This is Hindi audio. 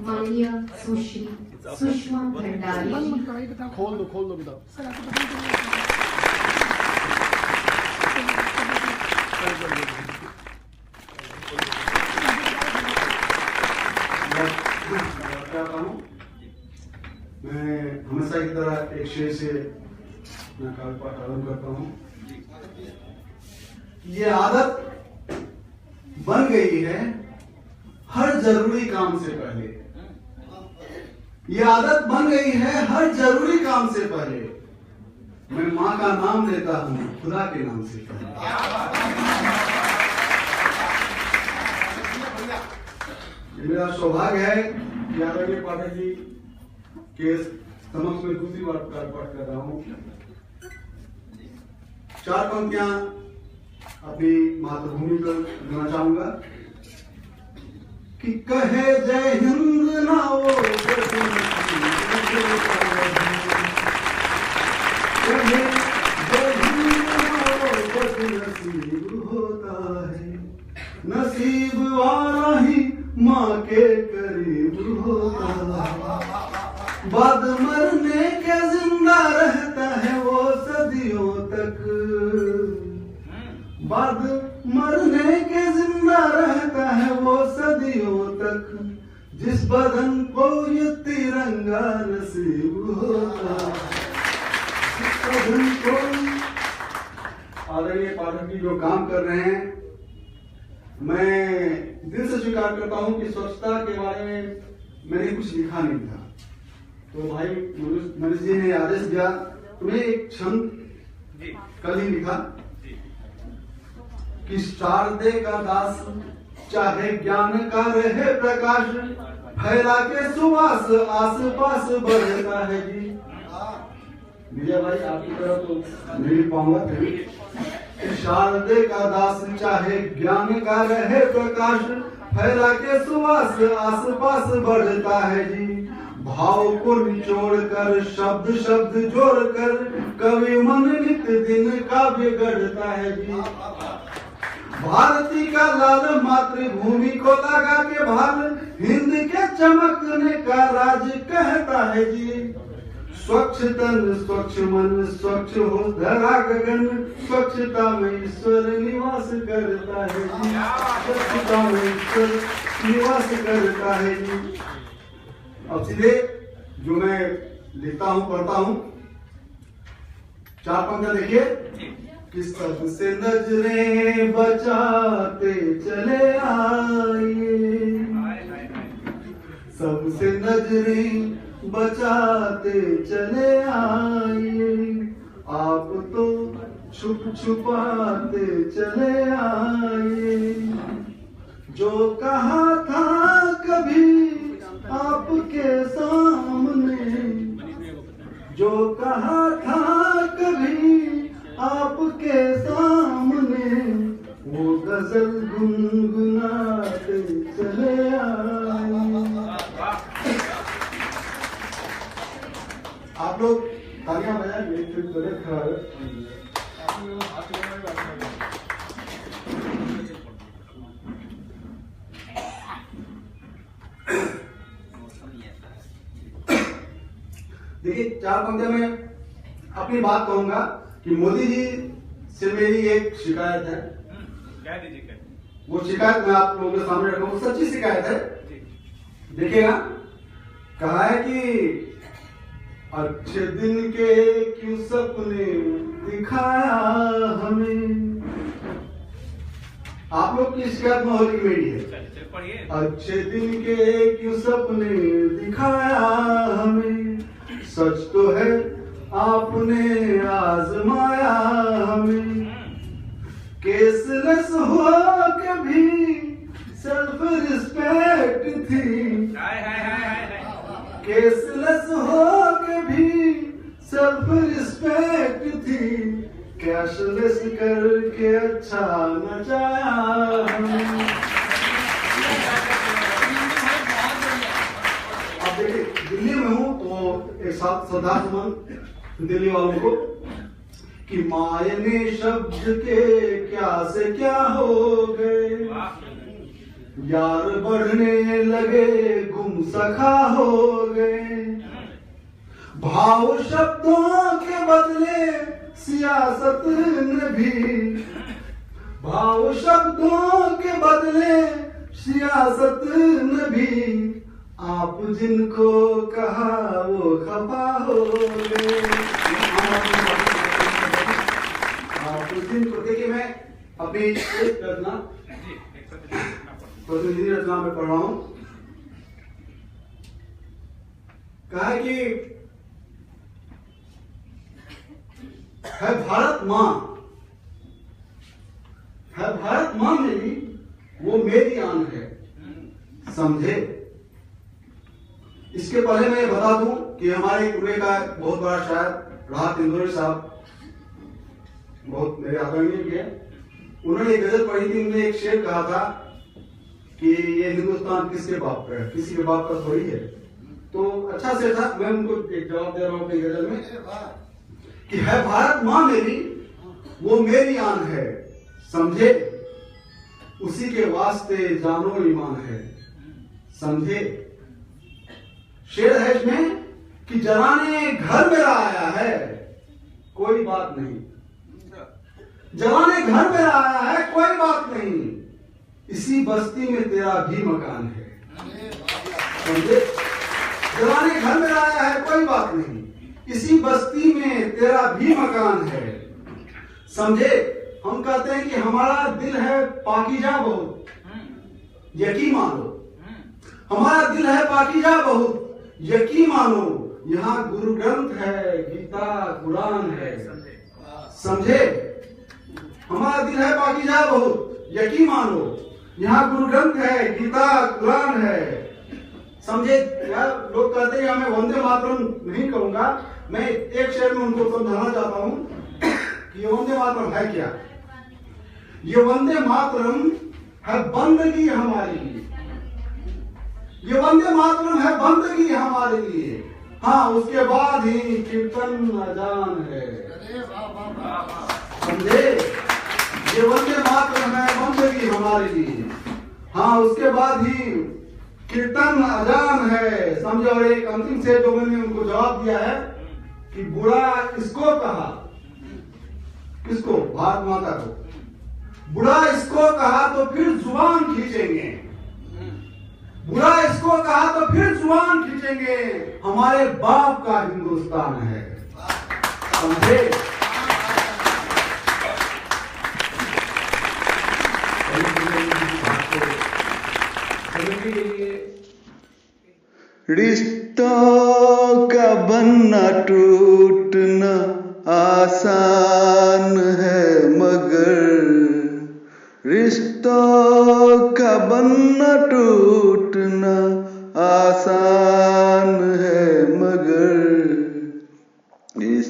माननीय सुश्री सुषमा भंडारी खोल दो बेटा। मैं हमेशा की तरह एक शेर से अपना कार्यपाठ आरंभ करता हूँ। ये आदत बन गई है हर जरूरी काम से पहले। ये आदत बन गई है हर जरूरी काम से पहले मैं माँ का नाम लेता हूँ खुदा के नाम से पहले। ये मेरा सौभाग्य है कि आदरणीय पाठक जी के समक्ष में दूसरी बार कार्यपाठ कर रहा हूँ। 4 पंक्तियां अपनी मातृभूमि पर गाना चाहूंगा कि कहे जय हिंद ना वो कहे जय हिंद ना वो नसीब होता है, नसीब वाला ही माँ के करीब होता है। बाद मरने के जिंदा रहता है वो सदियों तक, बाद मरने के जिंदा रहता है वो सदियों तक, जिस बदन को ये तिरंगा नसीब होता है, जिस बदन को। आदरणीय पाठक जी जो काम कर रहे हैं, मैं दिल से स्वीकार करता हूं कि स्वच्छता के बारे में मैंने कुछ लिखा नहीं था, तो भाई मनीष जी ने आदेश दिया तुम्हें एक क्षण कल ही लिखा कि शारदे का दास चाहे ज्ञान का रहे प्रकाश, फैला के सुवास आस पास बढ़ता है जी। विजय भाई आपकी तरफ तो नहीं पाऊंगा फिर। शारदे का दास चाहे ज्ञान का रहे प्रकाश, फैला के सुवास आस पास बढ़ता है जी। भाव को निचोड़ कर शब्द शब्द जोड़ कर कवि मन नित दिन काव्य गढ़ता है जी। भारती का लाल मातृभूमि को लगा के भाल, हिंद के चमकने का राज कहता है जी। स्वच्छ तन स्वच्छ मन स्वच्छ हो धरा गगन, स्वच्छता में ईश्वर निवास करता है जी, स्वच्छता में ईश्वर निवास करता है जी। अब सीधे जो मैं लिखता हूँ पढ़ता हूँ, 4 पंक्तियां देखिए कि सबसे नजरें बचाते चले आइए, सबसे नजरें बचाते चले आइए, आप तो छुप छुपाते चले आइए। जो कहा था कभी आपके सामने, जो कहा था कभी आपके सामने, वो गजल गुनगुनाते चले आए। आप लोग तालियां बजाएंगे फिर तबीयत खराब है। देखिए 4 पंक्तियों में अपनी बात कहूंगा कि मोदी जी से मेरी एक शिकायत है। कह दीजिए। वो शिकायत मैं आप लोगों के सामने रखूंगा, सच्ची शिकायत है। देखिएगा, कहा है कि अच्छे दिन के क्यों सपने दिखाया हमें। आप लोग की शिकायत मोहल्ली मेरी है। अच्छे दिन के क्यों सपने दिखाया हमें, सच तो है आपने आजमाया हमें। केसलेस हो कभी सेल्फ रिस्पेक्ट थी, केसलेस हो कभी सेल्फ रिस्पेक्ट थी, कैशलेस करके अच्छा नचाया हमें। अब देखिए, दिल्ली में हूँ तो एक साथ श्रद्धा सुमन दिल्ली वालों को कि मायने शब्द के क्या से क्या हो गए, यार बढ़ने लगे गुमसखा हो गए। भाव शब्दों के बदले सियासत ने भी, भाव शब्दों के बदले सियासत ने भी, आप जिनको कहा वो खफा हो गए। आप जिनको, देखिए मैं अपनी एक रचना प्रतिनिधि रचना में पढ़ रहा हूं। कहा है कि है भारत मां, है भारत मां मेरी, वो मेरी आन है, समझे। इसके पहले मैं ये बता दूं कि हमारे पुणे का बहुत बड़ा शायर राहत इंदौरी साहब, बहुत मेरे आदरणीय भी है, उन्होंने एक गजल पढ़ी थी। उन्होंने एक शेर कहा था कि ये हिंदुस्तान किसके बाप का है, किसी के बाप का थोड़ी है। तो अच्छा से था, मैं उनको एक जवाब दे रहा हूं अपनी गजल में कि है भारत मां मेरी, वो मेरी आन है, समझे। उसी के वास्ते जानो ईमान है, समझे। शेर है इसमें कि जलाने घर मेरा आया है, कोई बात नहीं। जलाने घर मेरा आया है, कोई बात नहीं। इसी बस्ती में तेरा भी मकान है, समझे। जलाने घर मेरा आया है, कोई बात नहीं। इसी बस्ती में तेरा भी मकान है, समझे। हम कहते हैं कि हमारा दिल है पाकीजा बहुत, यकीन मानो। हमारा दिल है पाकीजा बहुत, यकीन मानो। यहाँ गुरु ग्रंथ है, गीता कुरान है, समझे। हमारा दिल है पाकीजा बहुत, यकीन मानो। यहाँ गुरु ग्रंथ है, गीता कुरान है, समझे। यार लोग कहते हैं मैं वंदे मातरम नहीं कहूंगा, मैं एक शेर में उनको समझाना चाहता हूं कि ये वंदे मातरम है क्या। ये वंदे मातरम है बंदगी हमारे लिए, ये वंदे मातरम है बंदगी हमारे लिए। हाँ, उसके बाद ही कीर्तन अजान है, समझे। ये वंदे मातरम है बंदगी हमारे लिए, हाँ, उसके बाद ही कीर्तन अजान है, समझो। और एक अंतिम से जो मैंने उनको जवाब दिया है कि बुरा इसको कहा, किसको, भारत माता को, बुरा इसको कहा तो फिर जुबान खींचेंगे, बुरा इसको कहा तो फिर जुबान खींचेंगे। हमारे बाप का हिंदुस्तान है, समझे। रिश्तों का बनना टूटना आसान है, मगर रिश्तों का बनना टूटना आसान है, मगर इस